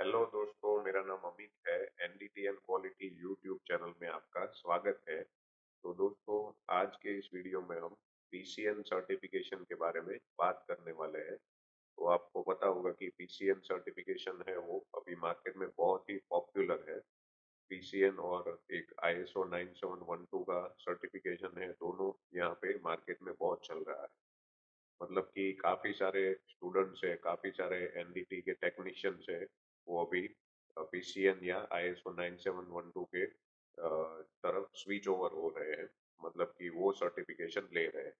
Hello दोस्तों, मेरा नाम अमित है। NDT and quality YouTube channel में आपका स्वागत है। तो दोस्तों, आज के इस वीडियो में हम पीसीएन सर्टिफिकेशन के बारे में बात करने वाले हैं। तो आपको पता होगा कि पीसीएन सर्टिफिकेशन है वो अभी मार्केट में बहुत ही पॉपुलर है। पीसीएन और एक आईएसओ 9712 का सर्टिफिकेशन है, दोनों यहाँ पे मार्केट में बहुत चल रहा है। मतलब कि काफी सारे स्टूडेंट्स है, काफी सारे एनडीटी के टेक्नीशियंस है, वो अभी पीसीएन या आईएसओ 9712 के तरफ स्विच ओवर हो रहे हैं। मतलब कि वो सर्टिफिकेशन ले रहे हैं।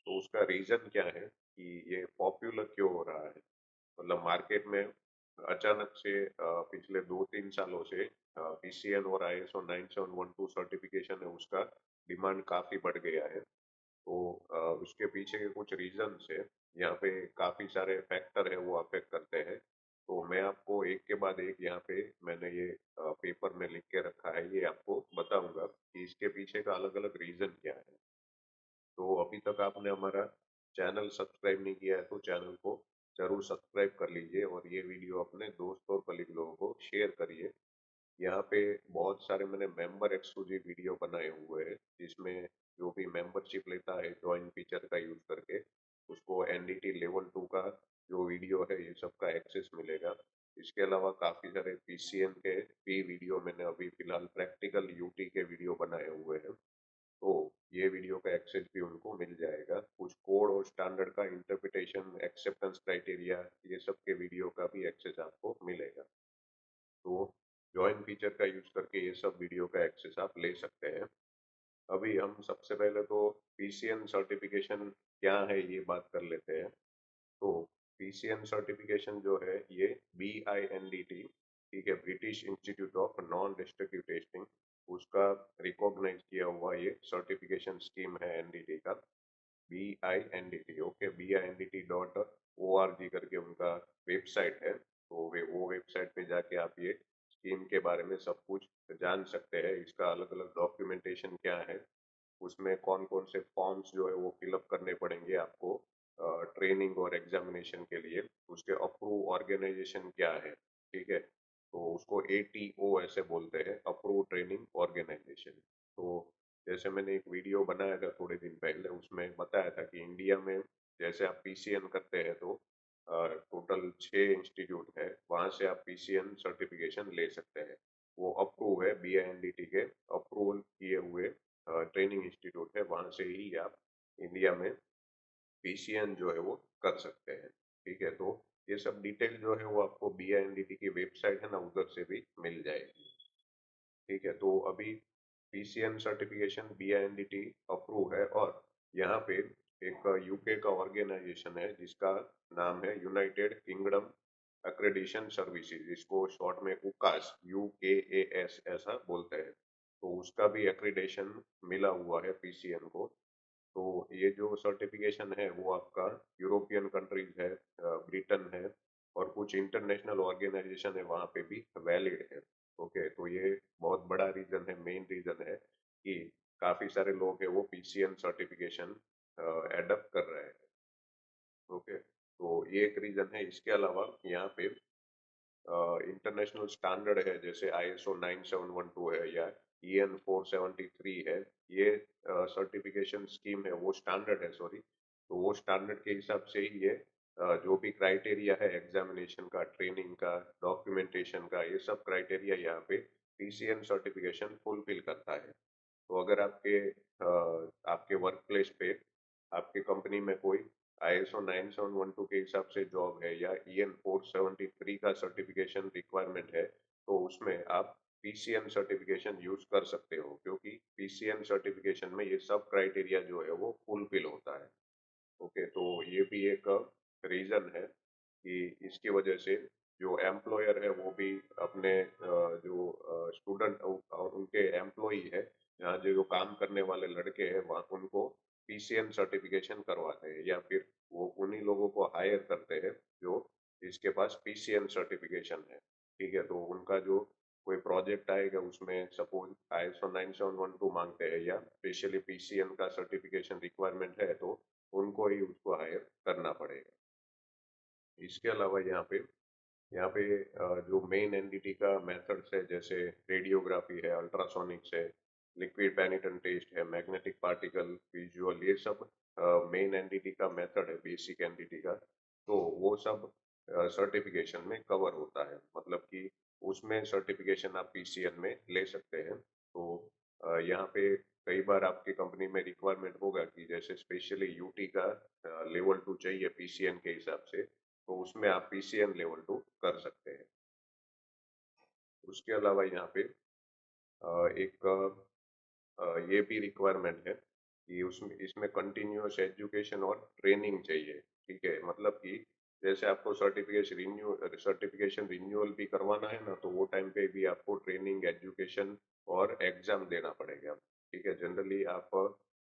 तो उसका रीजन क्या है कि ये पॉपुलर क्यों हो रहा है? मतलब मार्केट में अचानक से पिछले 2-3 सालों से पीसीएन और आईएसओ 9712 सर्टिफिकेशन है, उसका डिमांड काफी बढ़ गया है। तो उसके पीछे के कुछ रीजंस है। यहाँ पे काफी सारे फैक्टर है, वो अफेक्ट करते हैं। तो मैं आपको एक के बाद एक यहाँ पे मैंने ये पेपर में लिख के रखा है, ये आपको बताऊंगा कि इसके पीछे का अलग अलग रीजन क्या है। तो अभी तक आपने हमारा चैनल सब्सक्राइब नहीं किया है तो चैनल को जरूर सब्सक्राइब कर लीजिए और ये वीडियो अपने दोस्तों और कलीग लोगों को शेयर करिए। यहाँ पे बहुत सारे मैंने मेंबर एक्सक्लूसिव वीडियो बनाए हुए हैं, जिसमें जो भी मेंबरशिप लेता है जॉइन फीचर का यूज करके, उसको एनडीटी लेवल 2 का जो वीडियो है ये सब का एक्सेस मिलेगा। इसके अलावा काफी सारे पीसीएन के भी वीडियो मैंने अभी फिलहाल प्रैक्टिकल यूटी के वीडियो बनाए हुए हैं। तो ये वीडियो का एक्सेस भी उनको मिल जाएगा। कुछ कोड और स्टैंडर्ड का इंटरप्रिटेशन, एक्सेप्टेंस क्राइटेरिया, ये सब के वीडियो का भी एक्सेस आपको मिलेगा। तो जॉइन फीचर का यूज करके ये सब वीडियो का एक्सेस आप ले सकते हैं। अभी हम सबसे पहले तो पीसीएन सर्टिफिकेशन क्या है ये बात कर लेते हैं। तो पीसीएन सर्टिफिकेशन जो है ये BINDT, ठीक है, British institute of non destructive testing, उसका रिकॉग्नाइज किया हुआ ये सर्टिफिकेशन स्कीम है एनडीटी का। BINDT, ओके, BINDT.org करके उनका वेबसाइट है। तो वे वो वेबसाइट पे जाके आप ये स्कीम के बारे में सब कुछ जान सकते हैं। इसका अलग अलग डॉक्यूमेंटेशन क्या है, उसमें कौन कौन से फॉर्म्स जो है वो फिलअप करने पड़ेंगे आपको ट्रेनिंग और एग्जामिनेशन के लिए, उसके अप्रूव ऑर्गेनाइजेशन क्या है, ठीक है। तो उसको ATO ऐसे बोलते हैं, अप्रूव ट्रेनिंग ऑर्गेनाइजेशन। तो जैसे मैंने एक वीडियो बनाया था थोड़े दिन पहले, उसमें बताया था कि इंडिया में जैसे आप पीसीएन करते हैं तो टोटल 6 इंस्टीट्यूट है, वहाँ से आप पीसीएन सर्टिफिकेशन ले सकते हैं। वो अप्रूव है, BINDT के अप्रूवल किए हुए ट्रेनिंग इंस्टीट्यूट है, वहाँ से ही आप इंडिया में पीसीएन जो है वो कर सकते हैं। ठीक है, तो ये सब डिटेल जो है वो आपको BINDT की वेबसाइट है ना, उधर से भी मिल जाएगी। ठीक है, तो अभी पीसीएन सर्टिफिकेशन BINDT अप्रूव है। और यहाँ पे एक यूके का ऑर्गेनाइजेशन है जिसका नाम है यूनाइटेड किंगडम अक्रेडिशन सर्विसेज, जिसको शॉर्ट में UCAS, UKAS ऐसा बोलते हैं। तो उसका भी एक्रीडेशन मिला हुआ है पीसीएन को। तो ये जो सर्टिफिकेशन है वो आपका यूरोपियन कंट्रीज है, ब्रिटेन है, और कुछ इंटरनेशनल ऑर्गेनाइजेशन है, वहाँ पे भी वैलिड है। ओके, तो ये बहुत बड़ा रीजन है, मेन रीजन है कि काफी सारे लोग हैं वो पीसीएन सर्टिफिकेशन एडप्ट कर रहे हैं। ओके, तो ये एक रीजन है। इसके अलावा यहाँ पे इंटरनेशनल स्टैंडर्ड है, जैसे आईएसओ 9712 है या EN 473 है। ये सर्टिफिकेशन स्कीम है, वो स्टैंडर्ड है, सॉरी। तो वो स्टैंडर्ड के हिसाब से ही ये जो भी क्राइटेरिया है एग्जामिनेशन का, ट्रेनिंग का, डॉक्यूमेंटेशन का, ये सब क्राइटेरिया यहाँ पे पीसीएन सर्टिफिकेशन फुलफिल करता है। तो अगर आपके वर्क प्लेस पे, आपकी कंपनी में कोई आईएसओ 9712 के हिसाब से जॉब है या EN 473 का सर्टिफिकेशन रिक्वायरमेंट है, तो उसमें आप पीसीएन सर्टिफिकेशन यूज कर सकते हो, क्योंकि पीसीएन सर्टिफिकेशन में ये सब क्राइटेरिया जो है वो फुलफिल होता है। ओके, तो ये भी एक रीजन है कि इसकी वजह से जो एम्प्लॉयर है वो भी अपने जो स्टूडेंट और उनके एम्प्लॉई है, यहाँ जो काम करने वाले लड़के हैं, वहाँ उनको पीसीएन सर्टिफिकेशन करवाते हैं, या फिर वो उन्हीं लोगों को हायर करते हैं जो जिसके पास पीसीएन सर्टिफिकेशन है। ठीक है, तो उनका जो कोई प्रोजेक्ट आएगा उसमें सपोज आईएसओ 9712 मांगते हैं या स्पेशली पीसीएन का सर्टिफिकेशन रिक्वायरमेंट है, तो उनको ही उसको हायर करना पड़ेगा। इसके अलावा यहाँ पे यहाँ पे जो मेन एनडीटी का मेथड्स है जैसे रेडियोग्राफी है, अल्ट्रासोनिक्स है, लिक्विड पेनिट्रेंट टेस्ट है, मैग्नेटिक पार्टिकल विजुअल, ये सब मेन एनडीटी का मेथड है, बेसिक एनडीटी का। तो वो सब सर्टिफिकेशन में कवर होता है, मतलब कि उसमें सर्टिफिकेशन आप पीसीएन में ले सकते हैं। तो यहाँ पे कई बार आपकी कंपनी में रिक्वायरमेंट होगा कि जैसे स्पेशली यूटी का लेवल 2 चाहिए पीसीएन के हिसाब से, तो उसमें आप पीसीएन लेवल 2 कर सकते हैं। उसके अलावा यहाँ पे एक ये भी रिक्वायरमेंट है कि उसमें इसमें कंटिन्यूअस एजुकेशन और ट्रेनिंग चाहिए। ठीक है, मतलब कि जैसे आपको सर्टिफिकेशन रिन्यूअल भी करवाना है ना, तो वो टाइम पे भी आपको ट्रेनिंग, एजुकेशन और एग्जाम देना पड़ेगा। ठीक है, जनरली आप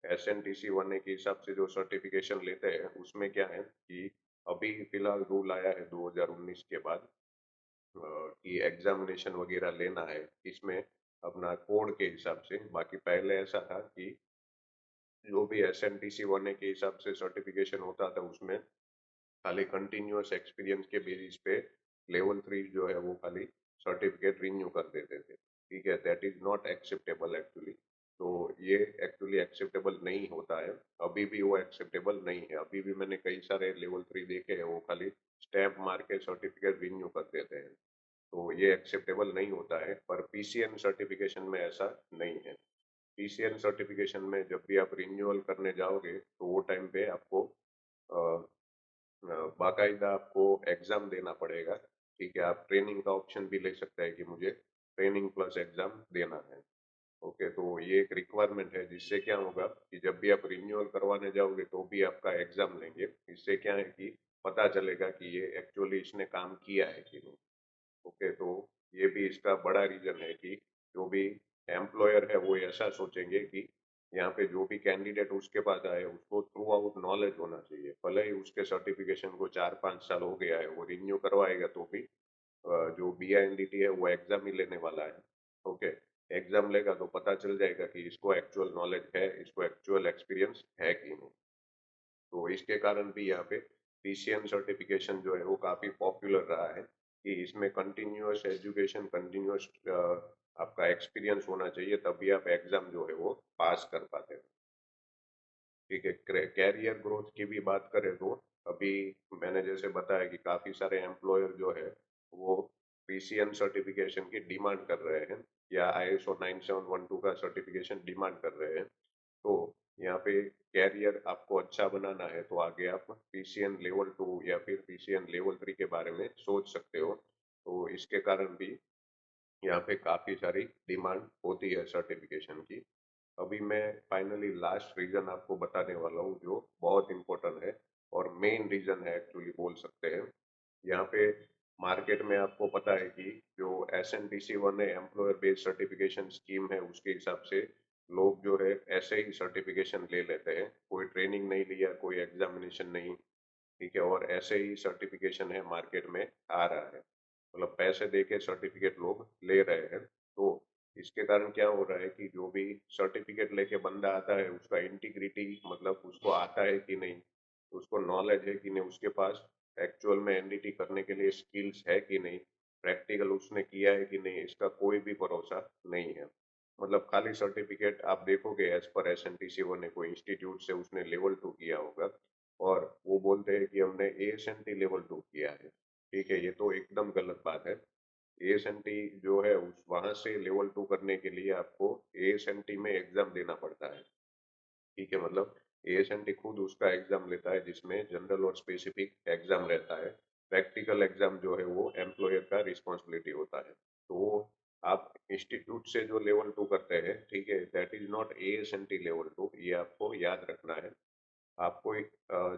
SNTC 1A के हिसाब से जो सर्टिफिकेशन लेते हैं उसमें क्या है कि अभी फिलहाल रूल आया है 2019 के बाद कि एग्जामिनेशन वगैरह लेना है इसमें अपना कोड के हिसाब से। बाकी पहले ऐसा था कि जो भी SNTC 1A के हिसाब से सर्टिफिकेशन होता था उसमें खाली कंटिन्यूअस एक्सपीरियंस के बेसिस पे लेवल 3 जो है वो खाली सर्टिफिकेट रिन्यू कर देते थे। ठीक है, that is not acceptable actually. तो ये एक्चुअली एक्सेप्टेबल नहीं होता है, अभी भी वो एक्सेप्टेबल नहीं है। अभी भी मैंने कई सारे लेवल 3 देखे हैं, वो खाली स्टैम्प मार के सर्टिफिकेट रिन्यू कर देते हैं। तो ये एक्सेप्टेबल नहीं होता है, पर पीसीएन सर्टिफिकेशन में ऐसा नहीं है। पीसीएन सर्टिफिकेशन में जब भी आप रिन्यूअल करने जाओगे तो वो टाइम पे आपको बाकायदा आपको एग्जाम देना पड़ेगा। ठीक है, आप ट्रेनिंग का ऑप्शन भी ले सकते हैं कि मुझे ट्रेनिंग प्लस एग्जाम देना है। ओके, तो ये एक रिक्वायरमेंट है, जिससे क्या होगा कि जब भी आप रिन्यूअल करवाने जाओगे तो भी आपका एग्जाम लेंगे। इससे क्या है कि पता चलेगा कि ये एक्चुअली इसने काम किया है कि नहीं। ओके, तो ये भी इसका बड़ा रीजन है कि जो भी एम्प्लॉयर है वो ऐसा सोचेंगे कि यहाँ पे जो भी कैंडिडेट उसके पास आए उसको थ्रू आउट नॉलेज होना चाहिए। भले ही उसके सर्टिफिकेशन को 4-5 साल हो गया है, वो रिन्यू करवाएगा तो भी जो BINDT है वो एग्जाम ही लेने वाला है। ओके, एग्जाम लेगा तो पता चल जाएगा कि इसको एक्चुअल नॉलेज है, इसको एक्चुअल एक्सपीरियंस है कि नहीं। तो इसके कारण भी यहाँ पे पीसीएम सर्टिफिकेशन जो है वो काफी पॉपुलर रहा है कि इसमें कंटिन्यूअस एजुकेशन, कंटिन्यूअस आपका एक्सपीरियंस होना चाहिए, तभी आप एग्जाम जो है वो पास कर पाते हैं। ठीक है, कैरियर ग्रोथ की भी बात करें तो अभी मैंने जैसे बताया कि काफी सारे एम्प्लॉयर जो है वो पीसीएन सर्टिफिकेशन की डिमांड कर रहे हैं या ISO 9712 का सर्टिफिकेशन डिमांड कर रहे हैं। तो यहाँ पे कैरियर आपको अच्छा बनाना है तो आगे आप पीसीएन लेवल 2 या फिर पीसीएन लेवल 3 के बारे में सोच सकते हो। तो इसके कारण भी यहाँ पे काफी सारी डिमांड होती है सर्टिफिकेशन की। अभी मैं फाइनली लास्ट रीजन आपको बताने वाला हूँ जो बहुत इंपॉर्टेंट है और मेन रीजन है एक्चुअली बोल सकते हैं। यहाँ पे मार्केट में आपको पता है कि जो SNTC 1A employer based certification scheme है उसके हिसाब से लोग जो है ऐसे ही सर्टिफिकेशन ले लेते हैं, कोई ट्रेनिंग नहीं लिया, कोई एग्जामिनेशन नहीं। ठीक है, और ऐसे ही सर्टिफिकेशन है मार्केट में आ रहा है, मतलब पैसे दे के सर्टिफिकेट लोग ले रहे हैं। तो इसके कारण क्या हो रहा है कि जो भी सर्टिफिकेट लेके बंदा आता है उसका इंटीग्रिटी, मतलब उसको आता है कि नहीं, उसको नॉलेज है कि नहीं, उसके पास एक्चुअल में एनडीटी करने के लिए स्किल्स है कि नहीं, प्रैक्टिकल उसने किया है कि नहीं, इसका कोई भी भरोसा नहीं है। मतलब खाली सर्टिफिकेट आप देखोगे एज पर SNTC 1A कोई इंस्टीट्यूट से उसने लेवल 2 किया होगा और वो बोलते हैं कि हमने ASNT लेवल 2 किया है। ठीक है, ये तो एकदम गलत बात है। ASNT जो है उस वहां से लेवल 2 करने के लिए आपको ASNT में एग्जाम देना पड़ता है। ठीक है, मतलब ASNT खुद उसका एग्जाम लेता है जिसमें जनरल और स्पेसिफिक एग्जाम रहता है। प्रैक्टिकल एग्जाम जो है वो एम्प्लॉयर का रिस्पॉन्सिबिलिटी होता है। तो आप इंस्टीट्यूट से जो लेवल 2 करते हैं, ठीक है, that is not ASNT level 2, ये आपको याद रखना है। आपको एक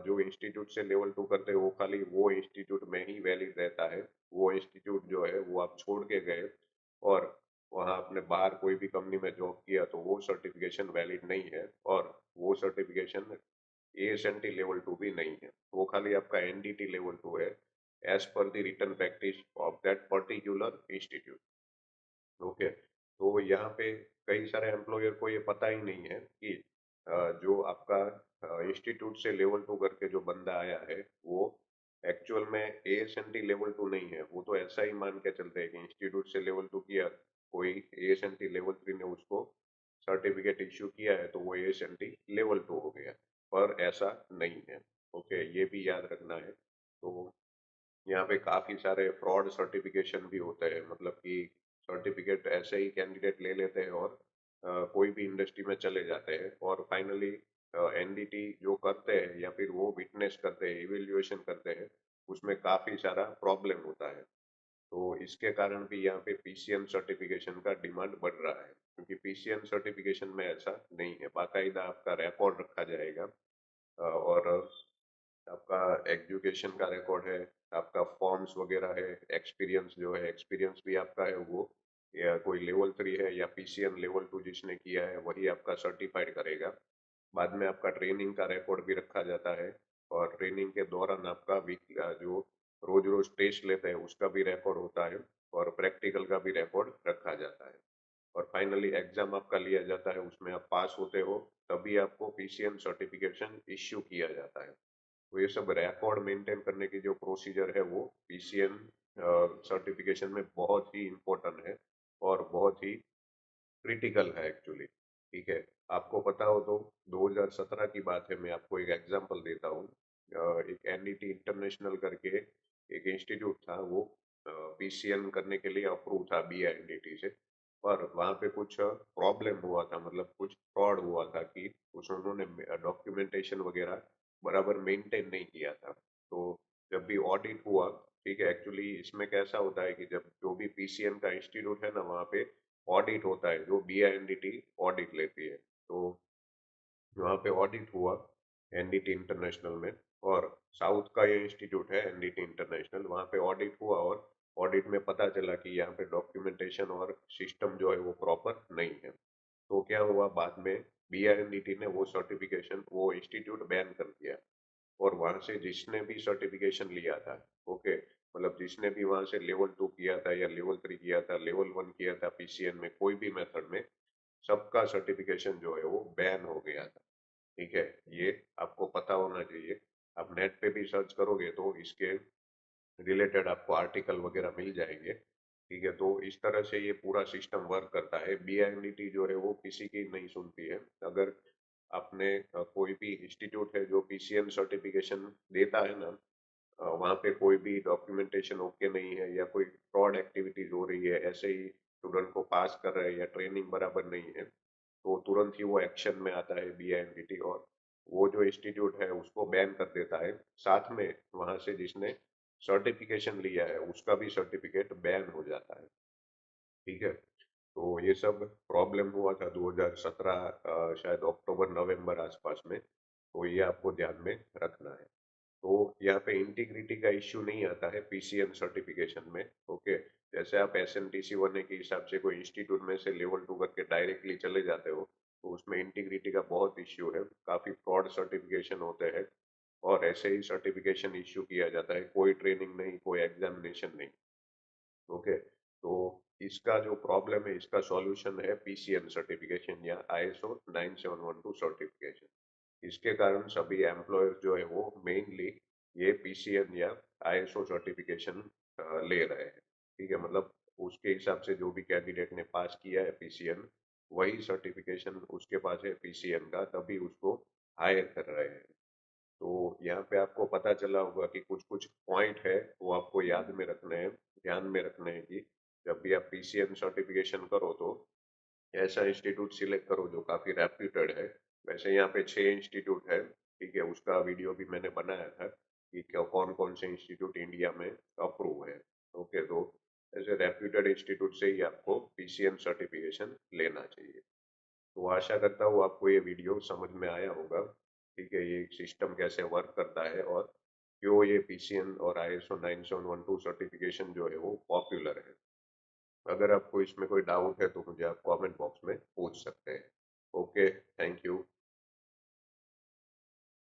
जो इंस्टीट्यूट से लेवल 2 करते हैं वो खाली वो इंस्टीट्यूट में ही वैलिड रहता है। वो इंस्टीट्यूट जो है वो आप छोड़ के गए और वहाँ आपने बाहर कोई भी कंपनी में जॉब किया तो वो सर्टिफिकेशन वैलिड नहीं है, और वो सर्टिफिकेशन ASNT लेवल 2 भी नहीं है। वो खाली आपका NDT लेवल 2 है, as per the written practice of that particular institute. Okay, तो यहाँ पे कई सारे एम्प्लॉयर को ये पता ही नहीं है कि जो आपका इंस्टीट्यूट से लेवल 2 करके जो बंदा आया है वो एक्चुअल में AS&T लेवल 2 नहीं है, वो तो ऐसा ही मान के चलते हैं कि इंस्टीट्यूट से लेवल 2 किया, कोई AS&T लेवल 3 ने उसको सर्टिफिकेट इश्यू किया है तो वो AS&T लेवल 2 हो गया, पर ऐसा नहीं है। ओके, ये भी याद रखना है। तो यहाँ पे काफी सारे फ्रॉड सर्टिफिकेशन भी होते हैं, मतलब कि सर्टिफिकेट ऐसे ही कैंडिडेट ले लेते हैं और कोई भी इंडस्ट्री में चले जाते हैं और फाइनली NDT जो करते हैं या फिर वो विटनेस करते हैं, इवेल्युएशन करते हैं, उसमें काफी सारा प्रॉब्लम होता है। तो इसके कारण भी यहाँ पे PCN सर्टिफिकेशन का डिमांड बढ़ रहा है, क्योंकि PCN सर्टिफिकेशन में ऐसा नहीं है, बाकायदा आपका रिकॉर्ड रखा जाएगा और आपका एजुकेशन का रिकॉर्ड है, आपका फॉर्म्स वगैरह है, एक्सपीरियंस जो है, एक्सपीरियंस भी आपका है वो, या कोई लेवल 3 है या PCN लेवल 2 जिसने किया है वही आपका सर्टिफाइड करेगा। बाद में आपका ट्रेनिंग का रिकॉर्ड भी रखा जाता है और ट्रेनिंग के दौरान आपका जो रोज रोज टेस्ट लेते हैं उसका भी रिकॉर्ड होता है और प्रैक्टिकल का भी रिकॉर्ड रखा जाता है और फाइनली एग्जाम आपका लिया जाता है, उसमें आप पास होते हो तभी आपको PCN सर्टिफिकेशन इश्यू किया जाता है। तो ये सब रिकॉर्ड मेंटेन करने की जो प्रोसीजर है वो PCN सर्टिफिकेशन में बहुत ही इम्पोर्टेंट है और बहुत ही क्रिटिकल है एक्चुअली। ठीक है, आपको पता हो तो 2017 की बात है, मैं आपको एक एग्जांपल देता हूँ। एक NDT इंटरनेशनल करके एक इंस्टीट्यूट था, वो PCN करने के लिए अप्रूव था BINDT से, पर वहाँ पे कुछ प्रॉब्लम हुआ था, मतलब कुछ फ्रॉड हुआ था कि कुछ उन्होंने डॉक्यूमेंटेशन वगैरह बराबर मेंटेन नहीं किया था। तो जब भी ऑडिट हुआ, ठीक है, एक्चुअली इसमें कैसा होता है कि जब जो भी PCN का इंस्टीट्यूट है ना, वहाँ पे ऑडिट होता है, जो BINDT ऑडिट लेती है। तो वहाँ पे ऑडिट हुआ NDT इंटरनेशनल में, और साउथ का ये इंस्टीट्यूट है NDT इंटरनेशनल, वहाँ पे ऑडिट हुआ और ऑडिट में पता चला कि यहाँ पे डॉक्यूमेंटेशन और सिस्टम जो है वो प्रॉपर नहीं है। तो क्या हुआ, बाद में BINDT ने वो सर्टिफिकेशन, वो इंस्टीट्यूट बैन कर दिया और वहां से जिसने भी सर्टिफिकेशन लिया था, ओके, मतलब जिसने भी वहां से लेवल 2 किया था या लेवल 3 किया था, लेवल 1 किया था PCN में, कोई भी मेथड में, सबका सर्टिफिकेशन जो है वो बैन हो गया था। ठीक है, ये आपको पता होना चाहिए। आप नेट पे भी सर्च करोगे तो इसके रिलेटेड आपको आर्टिकल वगैरह मिल जाएंगे। ठीक है, तो इस तरह से ये पूरा सिस्टम वर्क करता है। BINDT जो है वो किसी की नहीं सुनती है। अगर आपने कोई भी इंस्टीट्यूट है जो PCN सर्टिफिकेशन देता है ना, वहाँ पे कोई भी डॉक्यूमेंटेशन ओके नहीं है या कोई फ्रॉड एक्टिविटीज हो रही है, ऐसे ही स्टूडेंट को पास कर रहे हैं या ट्रेनिंग बराबर नहीं है, तो तुरंत ही वो एक्शन में आता है BINDT और वो जो इंस्टीट्यूट है उसको बैन कर देता है। साथ में वहाँ से जिसने सर्टिफिकेशन लिया है उसका भी सर्टिफिकेट बैन हो जाता है। ठीक है, तो ये सब प्रॉब्लम हुआ था 2017, शायद अक्टूबर नवंबर आसपास में, तो ये आपको ध्यान में रखना है। तो यहाँ पे इंटीग्रिटी का इश्यू नहीं आता है PCN सर्टिफिकेशन में। ओके, जैसे आप SNTC 1A के हिसाब से कोई इंस्टीट्यूट में से लेवल 2 करके डायरेक्टली चले जाते हो, तो उसमें इंटीग्रिटी का बहुत इश्यू है, काफी फ्रॉड सर्टिफिकेशन होते हैं और ऐसे ही सर्टिफिकेशन इश्यू किया जाता है, कोई ट्रेनिंग नहीं, कोई एग्जामिनेशन नहीं। ओके, तो इसका जो प्रॉब्लम है, इसका सॉल्यूशन है PCN सर्टिफिकेशन या ISO 9712 सर्टिफिकेशन। इसके कारण सभी एम्प्लॉयर जो है वो मेनली ये PCN या ISO सर्टिफिकेशन ले रहे हैं। ठीक है, मतलब उसके हिसाब से जो भी कैंडिडेट ने पास किया है PCN, वही सर्टिफिकेशन उसके पास है PCN का, तभी उसको हायर कर रहे हैं। तो यहाँ पे आपको पता चला होगा कि कुछ कुछ पॉइंट है वो आपको याद में रखने हैं, ध्यान में रखने हैं कि जब भी आप PCN सर्टिफिकेशन करो तो ऐसा इंस्टीट्यूट सिलेक्ट करो जो काफी रेप्यूटेड है। वैसे यहाँ पे 6 इंस्टीट्यूट है, ठीक है, उसका वीडियो भी मैंने बनाया था कि कौन कौन से इंस्टीट्यूट इंडिया में अप्रूव है। ओके, तो ऐसे रेप्यूटेड इंस्टीट्यूट से ही आपको PCN सर्टिफिकेशन लेना चाहिए। तो आशा करता हूँ आपको ये वीडियो समझ में आया होगा। ठीक है, ये सिस्टम कैसे वर्क करता है और क्यों ये PCN और ISO 9712 सर्टिफिकेशन जो है वो पॉपुलर है। अगर आपको इसमें कोई डाउट है तो मुझे आप कमेंट बॉक्स में पूछ सकते हैं। Okay, thank you.